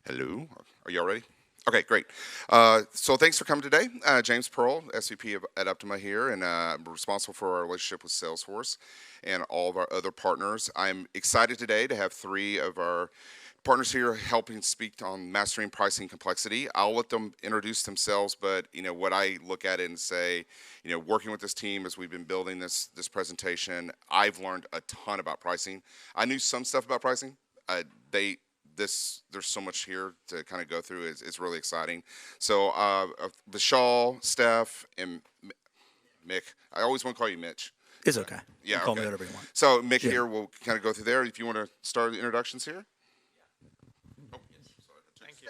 Hello, are y'all ready? Okay, great. So thanks for coming today. James Pearl, SVP at Optima here, and I'm responsible for our relationship with Salesforce and all of our other partners. I'm excited today to have three of our partners here helping speak on mastering pricing complexity. I'll let them introduce themselves, but what I look at it and say, working with this team as we've been building this presentation, I've learned a ton about pricing. I knew some stuff about pricing. They there's so much here to kind of go through. It's really exciting. So Vishal, Steph, and Mick. I always want to call you Mitch. It's okay. Yeah, Call okay. me whatever you want. So Mick here, we'll kind of go through there. If you want to start the introductions here. Oh, yes. Thank you.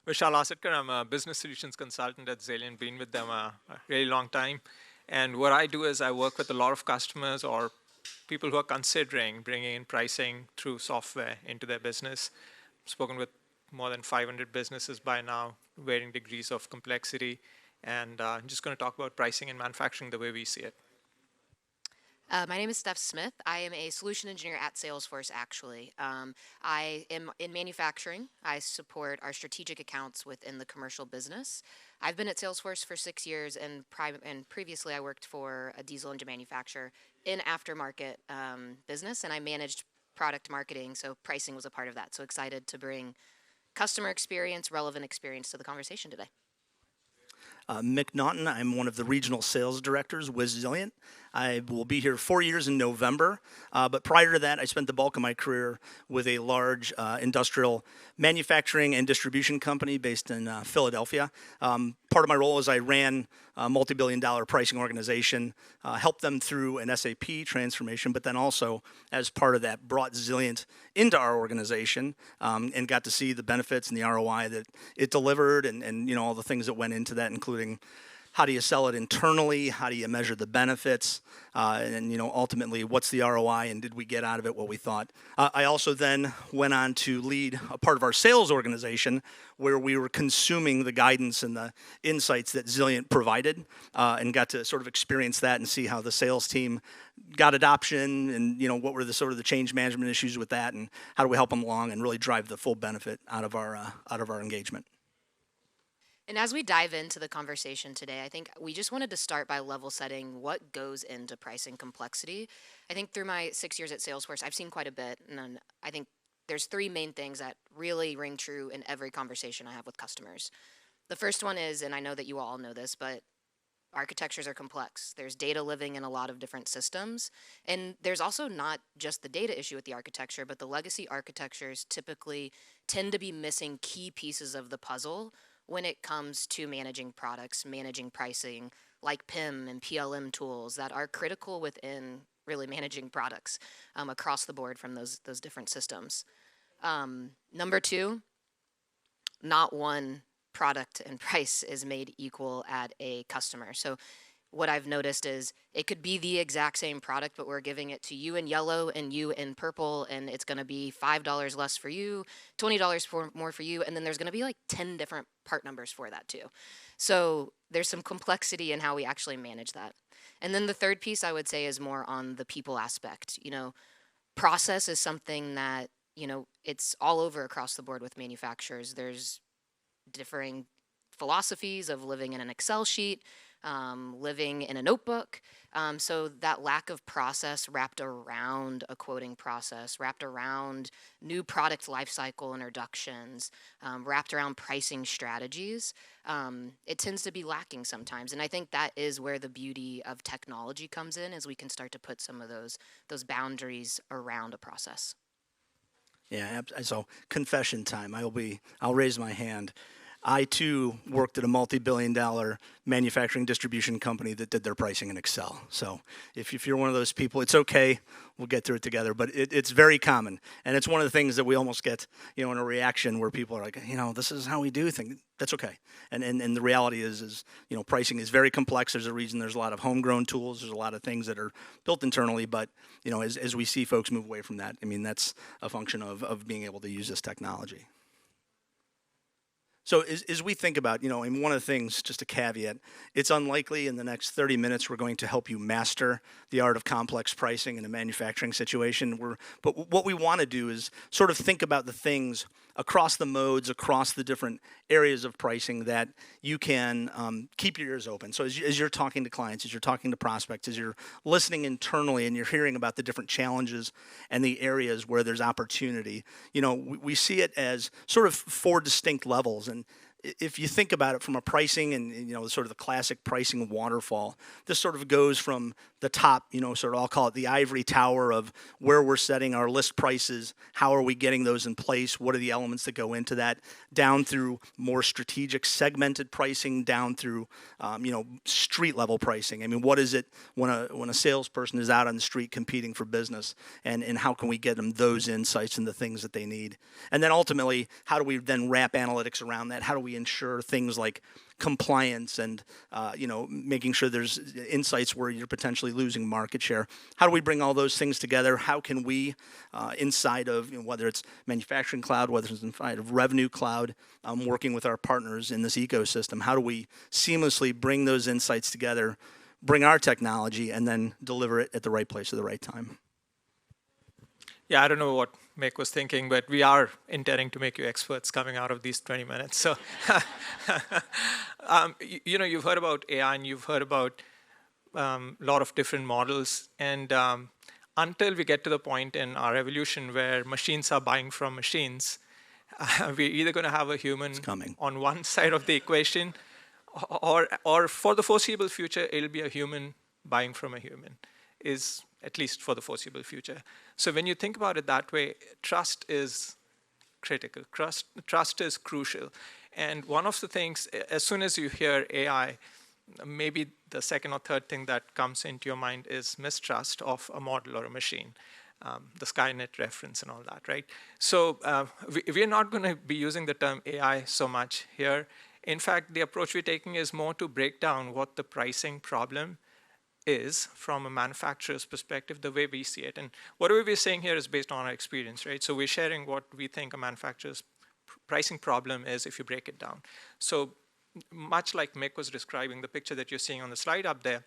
Vishal Asatkar, I'm a business solutions consultant at Zilliant, been with them a really long time. And what I do is I work with a lot of customers or people who are considering bringing in pricing through software into their business. I've spoken with more than 500 businesses by now, varying degrees of complexity. And I'm just going to talk about pricing and manufacturing the way we see it. My name is Steph Smith. I am a solution engineer at Salesforce, actually. I am in manufacturing. I support our strategic accounts within the commercial business. I've been at Salesforce for 6 years, and previously I worked for a diesel engine manufacturer in aftermarket business, and I managed product marketing, so pricing was a part of that. So excited to bring customer experience, relevant experience to the conversation today. Mick Naughton, I'm one of the regional sales directors with Zilliant. I will be here 4 years in November, but prior to that, I spent the bulk of my career with a large industrial manufacturing and distribution company based in Philadelphia. Part of my role is I ran a multi-billion-dollar pricing organization, helped them through an SAP transformation, but then also, as part of that, brought Zilliant into our organization and got to see the benefits and the ROI that it delivered and all the things that went into that, including how do you sell it internally, how do you measure the benefits, and ultimately what's the ROI and did we get out of it what we thought. I also then went on to lead a part of our sales organization where we were consuming the guidance and the insights that Zilliant provided and got to sort of experience that and see how the sales team got adoption and what were the sort of the change management issues with that and how do we help them along and really drive the full benefit out of our engagement. And as we dive into the conversation today, I think we just wanted to start by level setting what goes into pricing complexity. I think through my 6 years at Salesforce, I've seen quite a bit, and I think there's three main things that really ring true in every conversation I have with customers. The first one is, and I know that you all know this, but architectures are complex. There's data living in a lot of different systems, and there's also not just the data issue with the architecture, but the legacy architectures typically tend to be missing key pieces of the puzzle when it comes to managing products, managing pricing, like PIM and PLM tools that are critical within really managing products across the board from those different systems. Number two, not one product and price is made equal at a customer. So what I've noticed is it could be the exact same product, but we're giving it to you in yellow and you in purple, and it's going to be $5 less for you, $20 more for you, and then there's going to be like 10 different part numbers for that too. So there's some complexity in how we actually manage that. And then the third piece I would say is more on the people aspect. Process is something that, it's all over across the board with manufacturers. There's differing philosophies of living in an Excel sheet, living in a notebook. So that lack of process wrapped around a quoting process, wrapped around new product lifecycle introductions, wrapped around pricing strategies, it tends to be lacking sometimes. And I think that is where the beauty of technology comes in, is we can start to put some of those boundaries around a process. Yeah, so confession time. I'll raise my hand. I, too, worked at a multi-billion-dollar manufacturing distribution company that did their pricing in Excel. So if you're one of those people, it's okay. We'll get through it together. But it's very common. And it's one of the things that we almost get, in a reaction where people are like, this is how we do things. That's okay. And the reality is pricing is very complex. There's a reason there's a lot of homegrown tools. There's a lot of things that are built internally. But, as we see folks move away from that, that's a function of being able to use this technology. So as we think about, and one of the things, just a caveat, it's unlikely in the next 30 minutes we're going to help you master the art of complex pricing in a manufacturing situation. But what we want to do is sort of think about the things across the modes, across the different areas of pricing that you can keep your ears open. So as you're talking to clients, as you're talking to prospects, as you're listening internally and you're hearing about the different challenges and the areas where there's opportunity, we see it as sort of four distinct levels. And if you think about it from a pricing and sort of the classic pricing waterfall, this sort of goes from the top, sort of I'll call it the ivory tower of where we're setting our list prices, how are we getting those in place, what are the elements that go into that, down through more strategic segmented pricing, down through street level pricing. I mean, what is it when a salesperson is out on the street competing for business, and how can we get them those insights and the things that they need? And then ultimately, how do we then wrap analytics around that? How do we ensure things like compliance and making sure there's insights where you're potentially losing market share? How do we bring all those things together? How can we, inside of whether it's manufacturing cloud, whether it's inside of revenue cloud, working with our partners in this ecosystem, how do we seamlessly bring those insights together, bring our technology, and then deliver it at the right place at the right time? Yeah, I don't know what Mick was thinking, but we are intending to make you experts coming out of these 20 minutes. So, you've heard about AI and you've heard about a lot of different models. And until we get to the point in our evolution where machines are buying from machines, we're either going to have a human on one side of the equation, or for the foreseeable future, it'll be a human buying from a human, is at least for the foreseeable future. So when you think about it that way, trust is critical. Trust is crucial. And one of the things, as soon as you hear AI, maybe the second or third thing that comes into your mind is mistrust of a model or a machine, the Skynet reference and all that, right? So we're not going to be using the term AI so much here. In fact, the approach we're taking is more to break down what the pricing problem is from a manufacturer's perspective, the way we see it. And whatever we're saying here is based on our experience, right? So we're sharing what we think a manufacturer's pricing problem is if you break it down. So much like Mick was describing, the picture that you're seeing on the slide up there,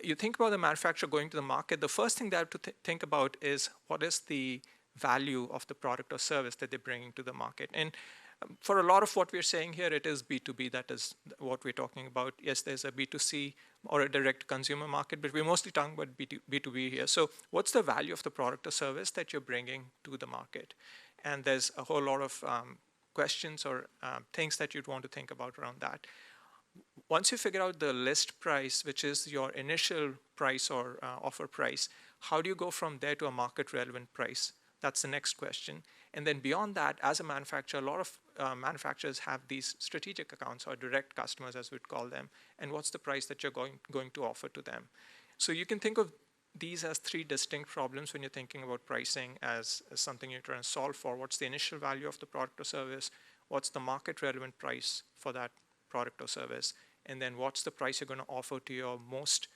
you think about the manufacturer going to the market, the first thing they have to think about is what is the value of the product or service that they're bringing to the market. And for a lot of what we're saying here, it is B2B, that is what we're talking about. Yes, there's a B2C or a direct consumer market, but we're mostly talking about B2B here. So what's the value of the product or service that you're bringing to the market? And there's a whole lot of questions or things that you'd want to think about around that. Once you figure out the list price, which is your initial price or offer price, how do you go from there to a market relevant price? That's the next question. And then beyond that, as a manufacturer, a lot of manufacturers have these strategic accounts or direct customers, as we'd call them. And what's the price that you're going to offer to them? So you can think of these as three distinct problems when you're thinking about pricing as something you're trying to solve for. What's the initial value of the product or service? What's the market relevant price for that product or service? And then what's the price you're going to offer to your most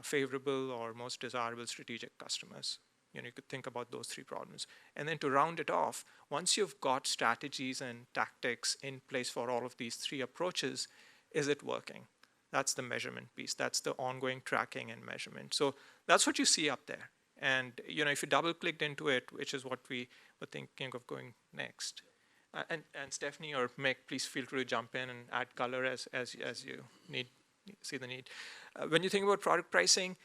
favorable or most desirable strategic customers? You could think about those three problems. And then to round it off, once you've got strategies and tactics in place for all of these three approaches, is it working? That's the measurement piece. That's the ongoing tracking and measurement. So that's what you see up there. And if you double clicked into it, which is what we were thinking of going next. And Stephanie or Mick, please feel free to jump in and add color as you see the need. When you think about product pricing,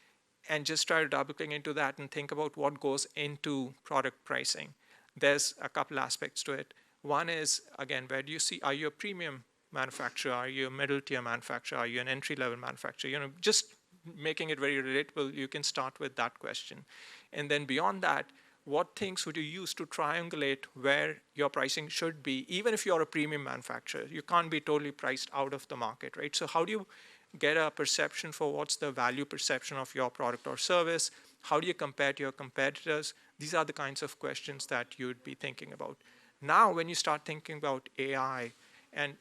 and just try to double click into that and think about what goes into product pricing. There's a couple aspects to it. One is, again, where do you see, are you a premium manufacturer? Are you a middle tier manufacturer? Are you an entry level manufacturer? Just making it very relatable, you can start with that question. And then beyond that, what things would you use to triangulate where your pricing should be, even if you're a premium manufacturer? You can't be totally priced out of the market, right? So how do you get a perception for what's the value perception of your product or service? How do you compare to your competitors? These are the kinds of questions that you'd be thinking about. Now, when you start thinking about AI, and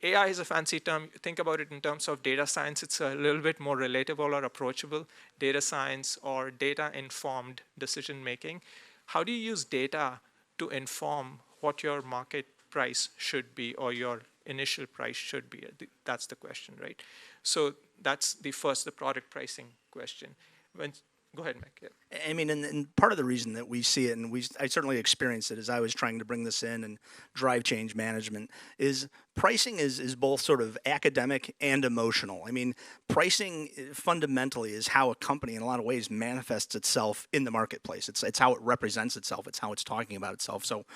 AI is a fancy term, think about it in terms of data science, it's a little bit more relatable or approachable. Data science or data-informed decision making. How do you use data to inform what your market price should be or your initial price should be. That's the question, right? So that's the product pricing question. Go ahead, Mike. Yeah. I mean, and part of the reason that we see it, and I certainly experienced it as I was trying to bring this in and drive change management, is pricing is both sort of academic and emotional. I mean, pricing fundamentally is how a company, in a lot of ways, manifests itself in the marketplace. It's how it represents itself. It's how it's talking about itself. So,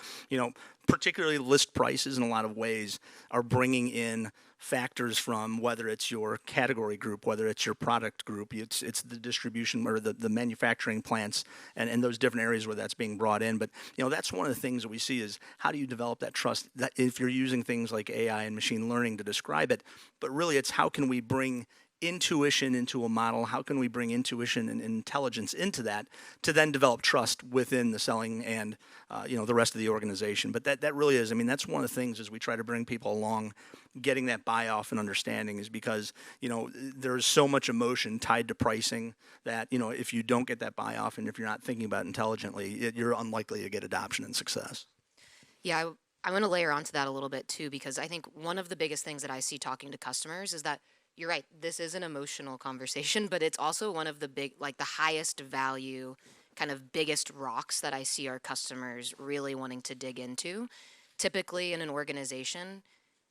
particularly list prices in a lot of ways are bringing in factors from whether it's your category group, whether it's your product group, it's the distribution or the manufacturing plants and those different areas where that's being brought in. But that's one of the things that we see is how do you develop that trust, that if you're using things like AI and machine learning to describe it, but really it's how can we bring intuition into a model, how can we bring intuition and intelligence into that to then develop trust within the selling and the rest of the organization. But that really is, I mean, that's one of the things as we try to bring people along, getting that buy-off and understanding is because there's so much emotion tied to pricing that if you don't get that buy-off and if you're not thinking about it intelligently, you're unlikely to get adoption and success. Yeah, I want to layer onto that a little bit too, because I think one of the biggest things that I see talking to customers is that you're right, this is an emotional conversation, but it's also one of the the highest value, kind of biggest rocks that I see our customers really wanting to dig into. Typically in an organization,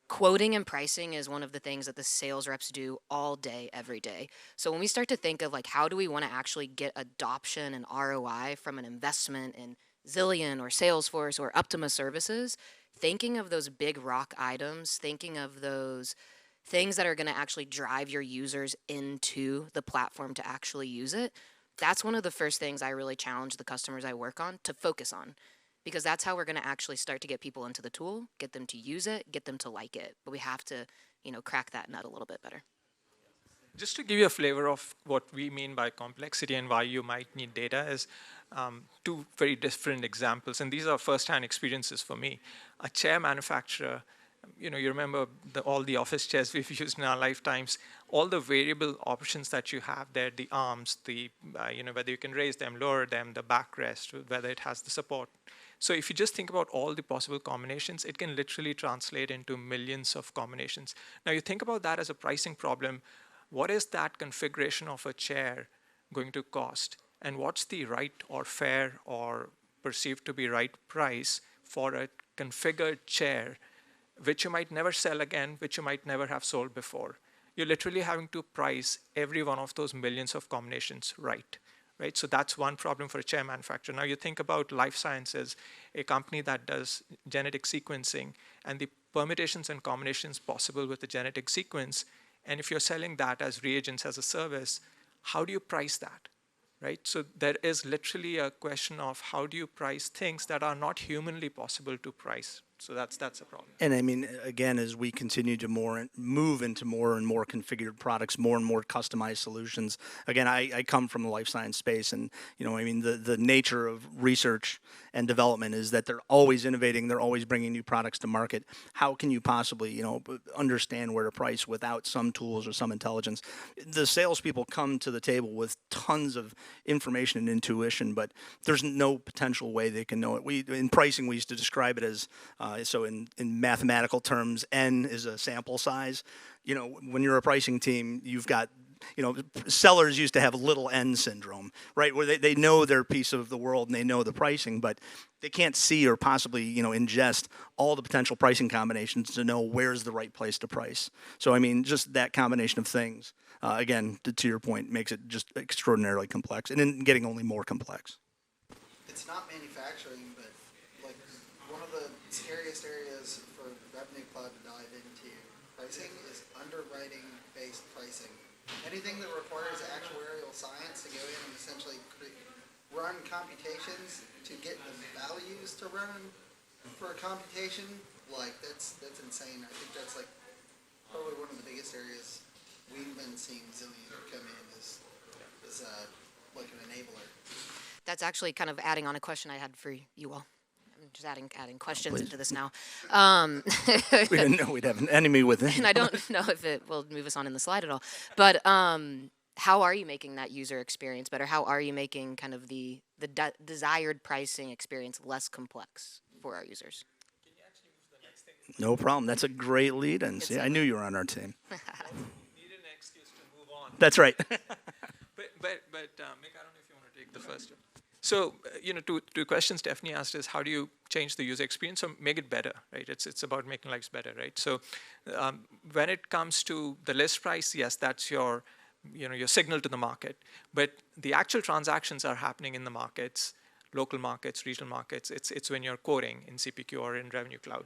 quoting and pricing is one of the things that the sales reps do all day, every day. So when we start to think of how do we want to actually get adoption and ROI from an investment in Zilliant or Salesforce or Optima services, thinking of those big rock items, thinking of those things that are going to actually drive your users into the platform to actually use it, that's one of the first things I really challenge the customers I work on to focus on, because that's how we're going to actually start to get people into the tool, get them to use it, get them to like it. But we have to, crack that nut a little bit better. Just to give you a flavor of what we mean by complexity and why you might need data is two very different examples. And these are first-hand experiences for me. A chair manufacturer, you remember all the office chairs we've used in our lifetimes, all the variable options that you have there, the arms, whether you can raise them, lower them, the backrest, whether it has the support. So if you just think about all the possible combinations, it can literally translate into millions of combinations. Now you think about that as a pricing problem. What is that configuration of a chair going to cost? And what's the right or fair or perceived to be right price for a configured chair which you might never sell again, which you might never have sold before? You're literally having to price every one of those millions of combinations right? So that's one problem for a chair manufacturer. Now you think about life sciences, a company that does genetic sequencing and the permutations and combinations possible with the genetic sequence. And if you're selling that as reagents as a service, how do you price that? So there is literally a question of how do you price things that are not humanly possible to price. So that's a problem. And I mean, again, as we continue to move into more and more configured products, more and more customized solutions. Again, I come from the life science space, and the nature of research and development is that they're always innovating, they're always bringing new products to market. How can you possibly, understand where to price without some tools or some intelligence? The salespeople come to the table with tons of information and intuition, but there's no potential way they can know it. In pricing, we used to describe it as so in mathematical terms, N is a sample size. When you're a pricing team, you've got, sellers used to have little n syndrome, right? Where they know their piece of the world and they know the pricing, but they can't see or possibly, ingest all the potential pricing combinations to know where's the right place to price. So, I mean, just that combination of things, again, to your point, makes it just extraordinarily complex and then getting only more complex. It's not manufacturing, but one of the scariest areas for Revenue Cloud to dive into pricing is underwriting-based pricing. Anything that requires actuarial science to go in and essentially run computations to get the values to run for a computation, that's insane. I think that's probably one of the biggest areas we've been seeing Zilliant come in is an enabler. That's actually kind of adding on a question I had for you all. I'm just adding questions into this now. We didn't know we'd have an enemy within. And I don't know if it will move us on in the slide at all. But how are you making that user experience better? How are you making kind of the desired pricing experience less complex for our users? Can you actually move to the next thing? No problem. That's a great lead-in. See, I knew you were on our team. Need an excuse to move on. That's right. But Mick, I don't know if you want to take the first one. So, two questions Stephanie asked is how do you change the user experience or make it better, right? It's about making lives better, right? So, when it comes to the list price, yes, that's your signal to the market. But the actual transactions are happening in the markets, local markets, regional markets. It's when you're quoting in CPQ or in Revenue Cloud,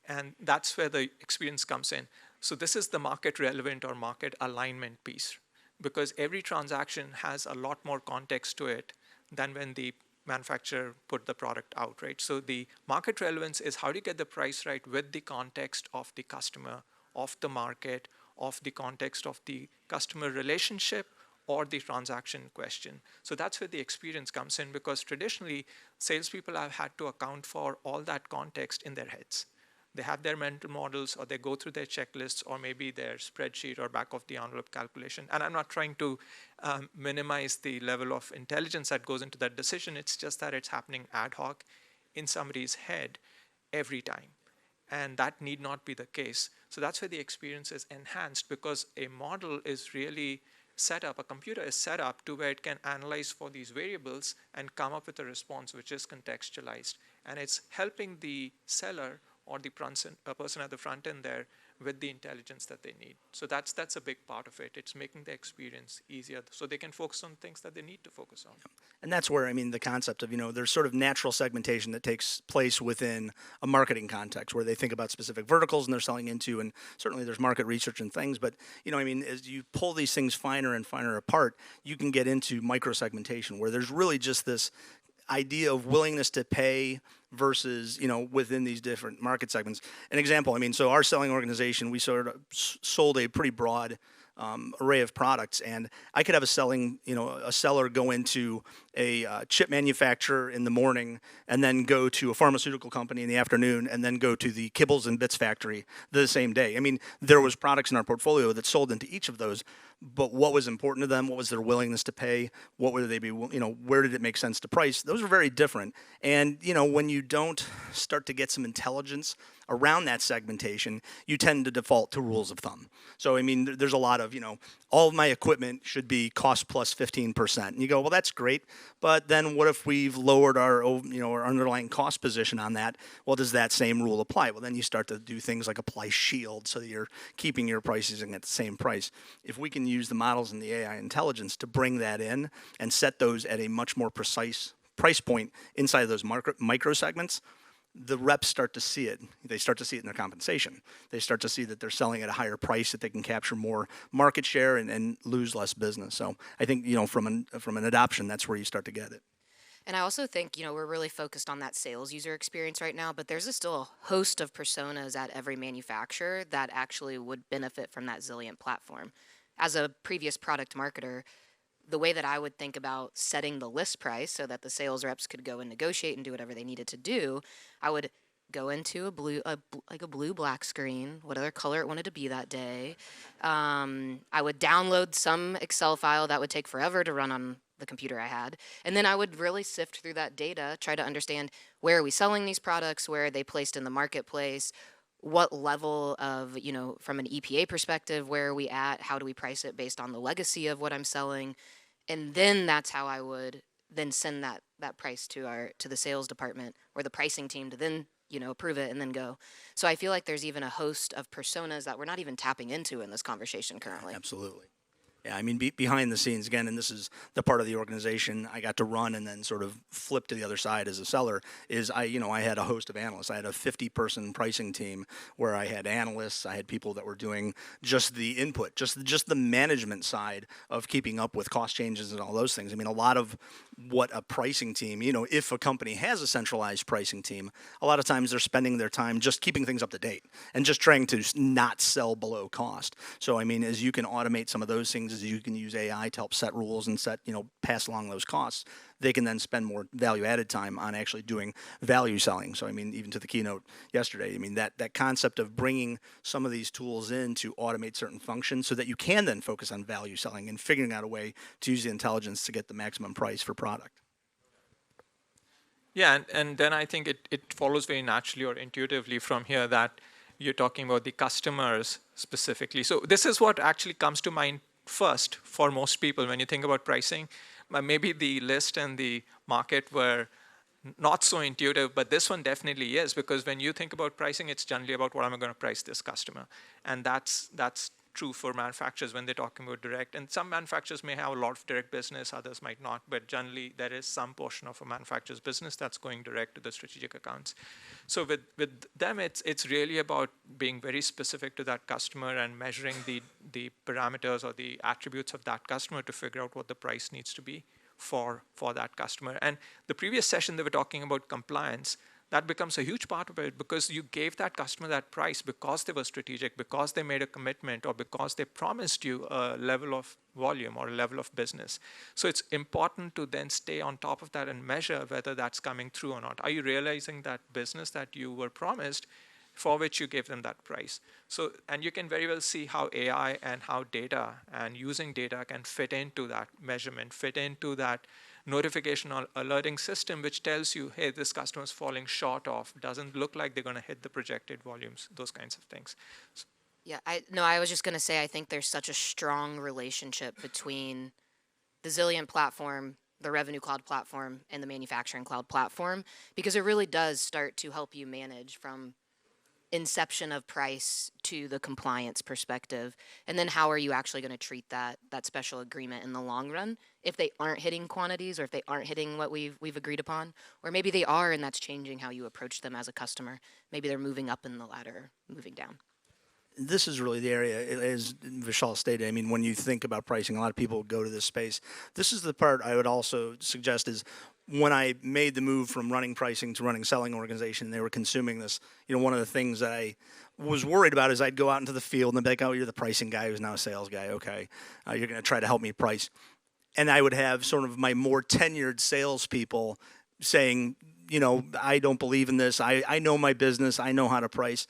and that's where the experience comes in. So this is the market relevant or market alignment piece, because every transaction has a lot more context to it than when the manufacturer put the product out, right? So the market relevance is how do you get the price right with the context of the customer, of the market, of the context of the customer relationship or the transaction question. So that's where the experience comes in, because traditionally salespeople have had to account for all that context in their heads. They have their mental models, or they go through their checklists, or maybe their spreadsheet or back of the envelope calculation. And I'm not trying to minimize the level of intelligence that goes into that decision. It's just that it's happening ad hoc in somebody's head every time. And that need not be the case. So that's where the experience is enhanced, because a model is really set up, a computer is set up to where it can analyze for these variables and come up with a response which is contextualized. And it's helping the seller or the person at the front end there with the intelligence that they need. So that's a big part of it. It's making the experience easier so they can focus on things that they need to focus on. And that's where, the concept of, there's sort of natural segmentation that takes place within a marketing context where they think about specific verticals and they're selling into, and certainly there's market research and things, but, as you pull these things finer and finer apart, you can get into micro-segmentation where there's really just this idea of willingness to pay versus, within these different market segments. An example, so our selling organization, we sort of sold a pretty broad array of products, and I could have a seller go into a chip manufacturer in the morning and then go to a pharmaceutical company in the afternoon and then go to the Kibbles and Bits factory the same day. There was products in our portfolio that sold into each of those, but what was important to them, what was their willingness to pay, what would they be, where did it make sense to price? Those are very different. And, when you don't start to get some intelligence around that segmentation, you tend to default to rules of thumb. So, there's a lot of, all of my equipment should be cost plus 15%. And you go, well, that's great. But then what if we've lowered our, our underlying cost position on that? Well, does that same rule apply? Well, then you start to do things like apply shield so that you're keeping your pricing at the same price. If we can use the models and the AI intelligence to bring that in and set those at a much more precise price point inside of those micro segments, the reps start to see it. They start to see it in their compensation. They start to see that they're selling at a higher price, that they can capture more market share and lose less business. So I think, from an adoption, that's where you start to get it. And I also think, we're really focused on that sales user experience right now, but there's still a host of personas at every manufacturer that actually would benefit from that Zilliant platform. As a previous product marketer, the way that I would think about setting the list price so that the sales reps could go and negotiate and do whatever they needed to do, I would go into a blue-black screen, whatever color it wanted to be that day. I would download some Excel file that would take forever to run on the computer I had. And then I would really sift through that data, try to understand where are we selling these products, where are they placed in the marketplace, what level of, from an EPA perspective, where are we at, how do we price it based on the legacy of what I'm selling. And then that's how I would then send that price to the sales department or the pricing team to then, approve it and then go. So I feel like there's even a host of personas that we're not even tapping into in this conversation currently. Absolutely. Yeah, behind the scenes, again, and this is the part of the organization I got to run and then sort of flip to the other side as a seller, is I had a host of analysts. I had a 50-person pricing team where I had analysts, I had people that were doing just the input, just the management side of keeping up with cost changes and all those things. A lot of what a pricing team, if a company has a centralized pricing team, a lot of times they're spending their time just keeping things up to date and just trying to not sell below cost. So, as you can automate some of those things, as you can use AI to help set rules and pass along those costs, they can then spend more value-added time on actually doing value selling. So, even to the keynote yesterday, that concept of bringing some of these tools in to automate certain functions so that you can then focus on value selling and figuring out a way to use the intelligence to get the maximum price for product. Yeah, and then I think it follows very naturally or intuitively from here that you're talking about the customers specifically. So this is what actually comes to mind first for most people when you think about pricing. Maybe the list and the market were not so intuitive, but this one definitely is, because when you think about pricing, it's generally about what am I going to price this customer. And that's true for manufacturers when they're talking about direct. And some manufacturers may have a lot of direct business, others might not, but generally there is some portion of a manufacturer's business that's going direct to the strategic accounts. So with them, it's really about being very specific to that customer and measuring the parameters or the attributes of that customer to figure out what the price needs to be for that customer. And the previous session, they were talking about compliance. That becomes a huge part of it, because you gave that customer that price because they were strategic, because they made a commitment, or because they promised you a level of volume or a level of business. So it's important to then stay on top of that and measure whether that's coming through or not. Are you realizing that business that you were promised, for which you gave them that price? So, and you can very well see how AI and how data and using data can fit into that measurement, fit into that notification or alerting system, which tells you, hey, this customer is falling short of, doesn't look like they're going to hit the projected volumes, those kinds of things. Yeah, I was just going to say, I think there's such a strong relationship between the Zilliant platform, the Revenue Cloud platform, and the Manufacturing Cloud platform, because it really does start to help you manage from inception of price to the compliance perspective, and then how are you actually going to treat that special agreement in the long run if they aren't hitting quantities, or if they aren't hitting what we've agreed upon, or maybe they are, and that's changing how you approach them as a customer. Maybe they're moving up in the ladder, moving down. This is really the area, as Vishal stated. I mean, when you think about pricing, a lot of people go to this space. This is the part I would also suggest is, when I made the move from running pricing to running selling organization, they were consuming this. One of the things that I was worried about is I'd go out into the field and they'd be like, oh, you're the pricing guy who's now a sales guy. Okay, you're going to try to help me price. And I would have sort of my more tenured salespeople saying, I don't believe in this. I know my business. I know how to price.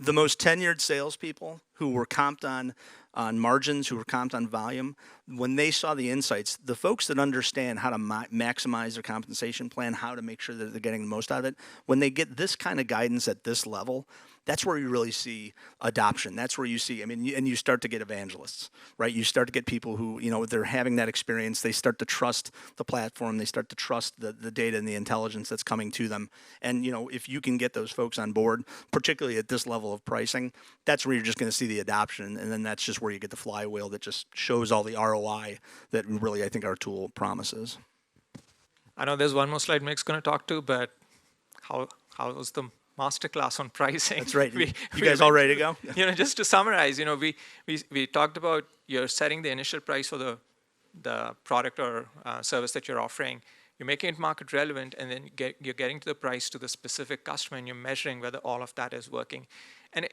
The most tenured salespeople who were comped on margins, who were comped on volume, when they saw the insights, the folks that understand how to maximize their compensation plan, how to make sure that they're getting the most out of it, when they get this kind of guidance at this level, that's where you really see adoption. That's where you see, and you start to get evangelists, right? You start to get people who, they're having that experience. They start to trust the platform. They start to trust the data and the intelligence that's coming to them. And, if you can get those folks on board, particularly at this level of pricing, that's where you're just going to see the adoption. And then that's just where you get the flywheel that just shows all the ROI that really, I think, our tool promises. I know there's one more slide Mick's going to talk to, but how was the masterclass on pricing? That's right. You guys all ready to go? Just to summarize, we talked about you're setting the initial price for the product or service that you're offering. You're making it market relevant, and then you're getting to the price to the specific customer, and you're measuring whether all of that is working. And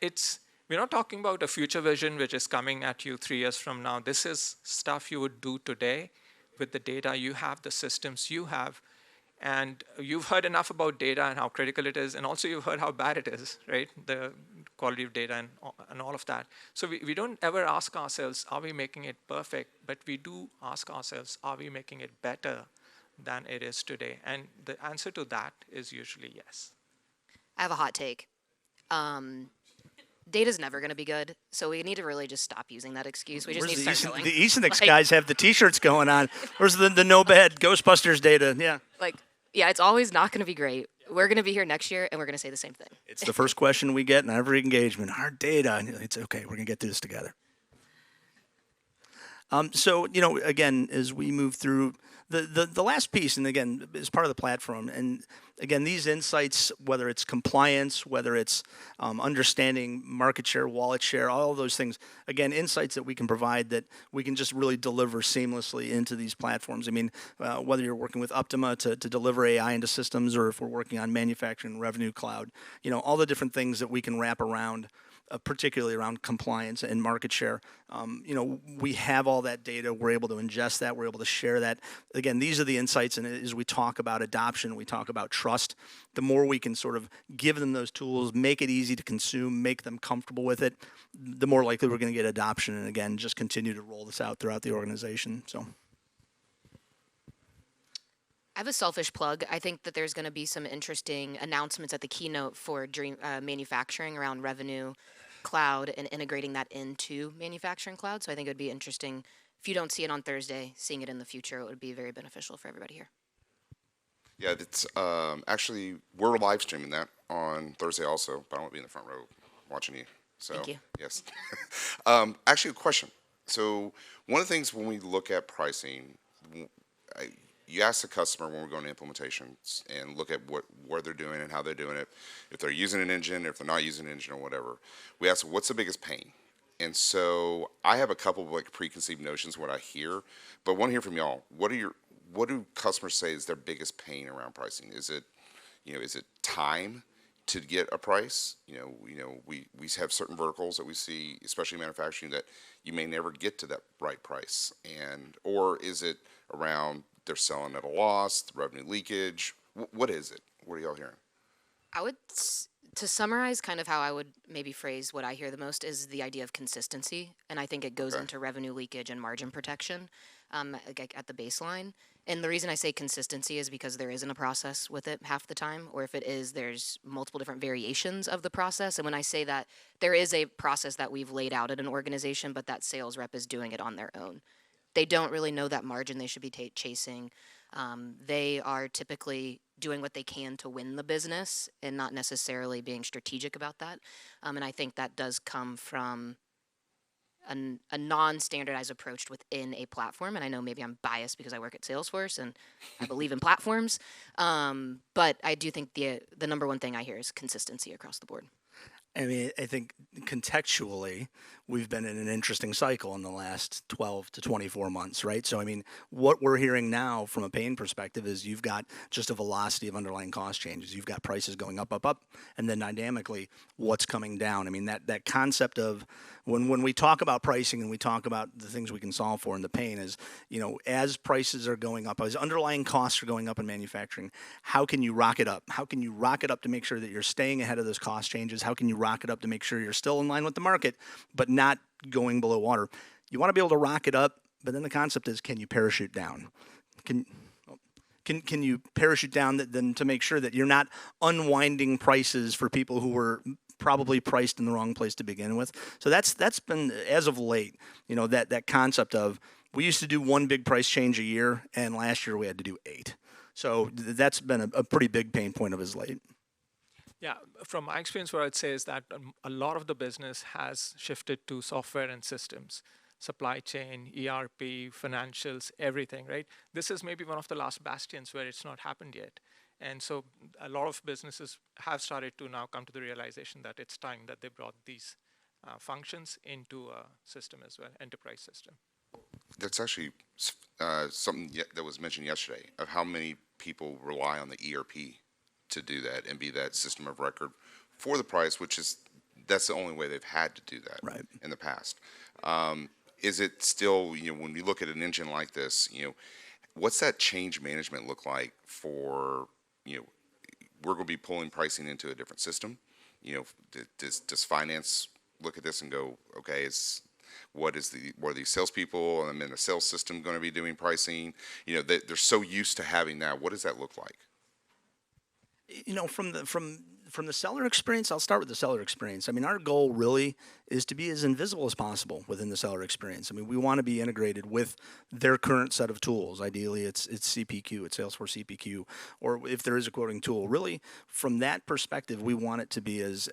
we're not talking about a future vision which is coming at you 3 years from now. This is stuff you would do today with the data you have, the systems you have. And you've heard enough about data and how critical it is, and also you've heard how bad it is, right? The quality of data and all of that. So we don't ever ask ourselves, are we making it perfect? But we do ask ourselves, are we making it better than it is today? And the answer to that is usually yes. I have a hot take. Data's never going to be good, so we need to really just stop using that excuse. We just need to start going. The Ethanix guys have the T-shirts going on. Where's the no bad Ghostbusters data? Yeah. Yeah, it's always not going to be great. We're going to be here next year, and we're going to say the same thing. It's the first question we get in every engagement. Our data. It's okay. We're going to get through this together. So, again, as we move through the last piece, and again, is part of the platform, and again, these insights, whether it's compliance, whether it's understanding market share, wallet share, all of those things, again, insights that we can provide that we can just really deliver seamlessly into these platforms. I mean, whether you're working with Optima to deliver AI into systems, or if we're working on manufacturing revenue cloud, all the different things that we can wrap around, particularly around compliance and market share. We have all that data. We're able to ingest that. We're able to share that. Again, these are the insights, and as we talk about adoption, we talk about trust. The more we can sort of give them those tools, make it easy to consume, make them comfortable with it, the more likely we're going to get adoption, and again, just continue to roll this out throughout the organization. So. I have a selfish plug. I think that there's going to be some interesting announcements at the keynote for manufacturing around revenue cloud and integrating that into manufacturing cloud. So I think it would be interesting. If you don't see it on Thursday, seeing it in the future, it would be very beneficial for everybody here. Yeah, it's actually we're live streaming that on Thursday also, but I won't be in the front row watching you. So Thank you. yes. Actually, a question. So one of the things when we look at pricing, you ask the customer when we're going to implementations and look at what they're doing and how they're doing it. If they're using an engine, if they're not using an engine or whatever, we ask what's the biggest pain. And so I have a couple of like preconceived notions of what I hear, but I want to hear from y'all. What do customers say is their biggest pain around pricing? Is it, is it time to get a price? We have certain verticals that we see, especially manufacturing, that you may never get to that right price, or is it around they're selling at a loss, revenue leakage? What is it? What are y'all hearing? To summarize kind of how I would maybe phrase what I hear the most is the idea of consistency. And I think it goes into revenue leakage and margin protection at the baseline. And the reason I say consistency is because there isn't a process with it half the time, or if it is, there's multiple different variations of the process. And when I say that, there is a process that we've laid out at an organization, but that sales rep is doing it on their own. They don't really know that margin they should be chasing. They are typically doing what they can to win the business and not necessarily being strategic about that. And I think that does come from a non-standardized approach within a platform. And I know maybe I'm biased because I work at Salesforce and I believe in platforms. But I do think the number one thing I hear is consistency across the board. I mean, I think contextually, we've been in an interesting cycle in the last 12 to 24 months, right? So, I mean, what we're hearing now from a pain perspective is you've got just a velocity of underlying cost changes. You've got prices going up, and then dynamically, what's coming down. I mean, that concept of when we talk about pricing and we talk about the things we can solve for, and the pain is, as prices are going up, as underlying costs are going up in manufacturing, how can you rock it up? How can you rock it up to make sure that you're staying ahead of those cost changes? How can you rock it up to make sure you're still in line with the market, but not going below water? You want to be able to rock it up, but then the concept is, can you parachute down? Can you parachute down then to make sure that you're not unwinding prices for people who were probably priced in the wrong place to begin with? So that's been, as of late, that concept of, we used to do one big price change a year, and last year we had to do 8. So that's been a pretty big pain point of his late. Yeah, from my experience, what I'd say is that a lot of the business has shifted to software and systems, supply chain, ERP, financials, everything, right? This is maybe one of the last bastions where it's not happened yet. And so a lot of businesses have started to now come to the realization that it's time that they brought these functions into a system as well, enterprise system. That's actually something that was mentioned yesterday, of how many people rely on the ERP to do that and be that system of record for the price, that's the only way they've had to do that in the past. Is it still, when we look at an engine like this, what's that change management look like for, we're going to be pulling pricing into a different system? Does finance look at this and go, okay, what are these salespeople and then the sales system going to be doing pricing? They're so used to having that. What does that look like? From the seller experience, I'll start with the seller experience. I mean, our goal really is to be as invisible as possible within the seller experience. I mean, we want to be integrated with their current set of tools. Ideally, it's CPQ, it's Salesforce CPQ, or if there is a quoting tool. Really, from that perspective, we want it to be as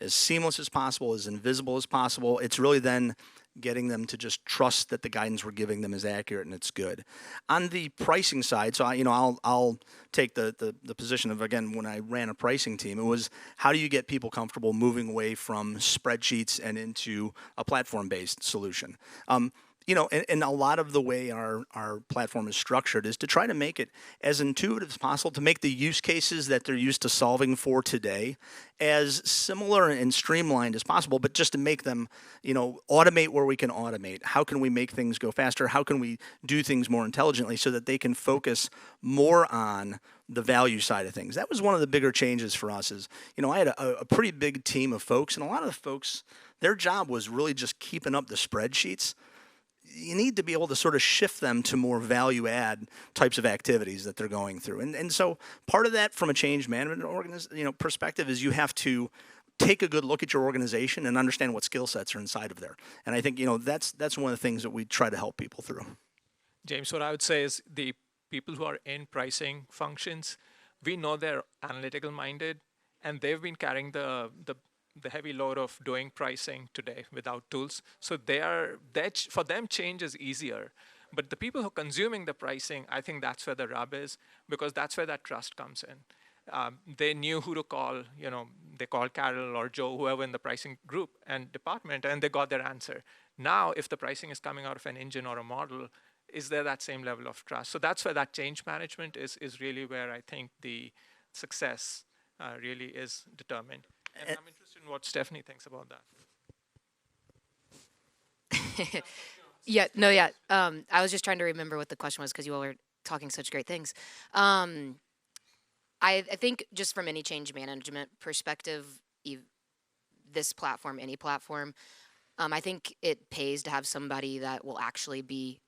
seamless as possible, as invisible as possible. It's really then getting them to just trust that the guidance we're giving them is accurate and it's good. On the pricing side, so I'll take the position of, again, when I ran a pricing team, it was, how do you get people comfortable moving away from spreadsheets and into a platform-based solution? And a lot of the way our platform is structured is to try to make it as intuitive as possible, to make the use cases that they're used to solving for today as similar and streamlined as possible, but just to make them, automate where we can automate. How can we make things go faster? How can we do things more intelligently so that they can focus more on the value side of things? That was one of the bigger changes for us is, I had a pretty big team of folks, and a lot of the folks, their job was really just keeping up the spreadsheets. you need to be able to sort of shift them to more value add types of activities that they're going through. And so part of that from a change management perspective is you have to take a good look at your organization and understand what skill sets are inside of there. And I think that's one of the things that we try to help people through. James, what I would say is the people who are in pricing functions, we know they're analytical minded, and they've been carrying the heavy load of doing pricing today without tools. So for them, change is easier. But the people who are consuming the pricing, I think that's where the rub is, because that's where that trust comes in. They knew who to call. They called Carol or Joe, whoever in the pricing group and department, and they got their answer. Now, if the pricing is coming out of an engine or a model, is there that same level of trust? So that's where that change management is really where I think the success really is determined. And I'm interested in what Stephanie thinks about that. Yeah, no, yeah. I was just trying to remember what the question was because you all were talking such great things. I think just from any change management perspective, this platform, any platform, I think it pays to have somebody that will actually be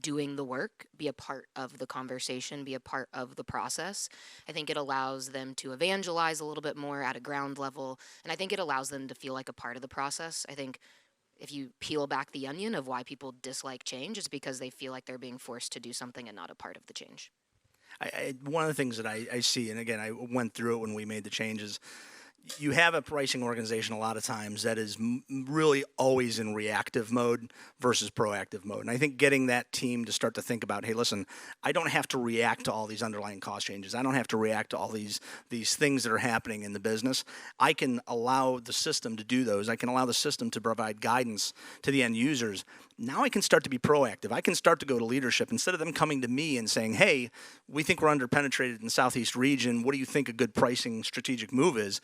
doing the work, be a part of the conversation, be a part of the process. I think it allows them to evangelize a little bit more at a ground level, and I think it allows them to feel like a part of the process. I think if you peel back the onion of why people dislike change, it's because they feel like they're being forced to do something and not a part of the change. One of the things that I see, and again, I went through it when we made the changes, you have a pricing organization a lot of times that is really always in reactive mode versus proactive mode. And I think getting that team to start to think about, hey, listen, I don't have to react to all these underlying cost changes. I don't have to react to all these things that are happening in the business. I can allow the system to do those. I can allow the system to provide guidance to the end users. Now I can start to be proactive. I can start to go to leadership instead of them coming to me and saying, hey, we think we're underpenetrated in the Southeast region. What do you think a good pricing strategic move is?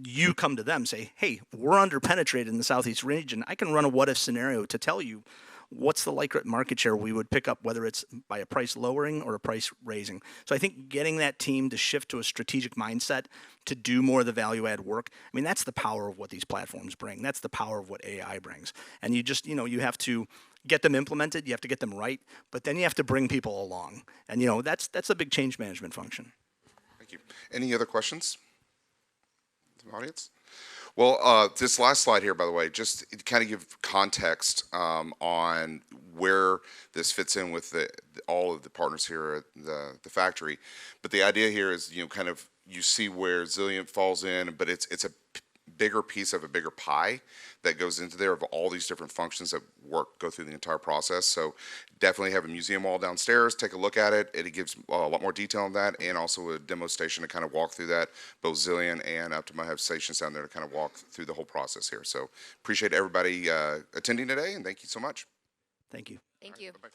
You come to them, say, hey, we're underpenetrated in the Southeast region. I can run a what-if scenario to tell you what's the likely market share we would pick up, whether it's by a price lowering or a price raising. So I think getting that team to shift to a strategic mindset to do more of the value-add work, I mean, that's the power of what these platforms bring. That's the power of what AI brings. And you just, you have to get them implemented. You have to get them right. But then you have to bring people along. And, that's a big change management function. Thank you. Any other questions? Audience? Well, this last slide here, by the way, just to kind of give context on where this fits in with all of the partners here at the factory. But the idea here is, kind of you see where Zilliant falls in, but it's a bigger piece of a bigger pie that goes into there of all these different functions that go through the entire process. So definitely have a museum wall downstairs, take a look at it. It gives a lot more detail on that, and also a demo station to kind of walk through that. Both Zilliant and Optima have stations down there to kind of walk through the whole process here. So appreciate everybody attending today, and thank you so much. Thank you. Thank you. Bye-bye.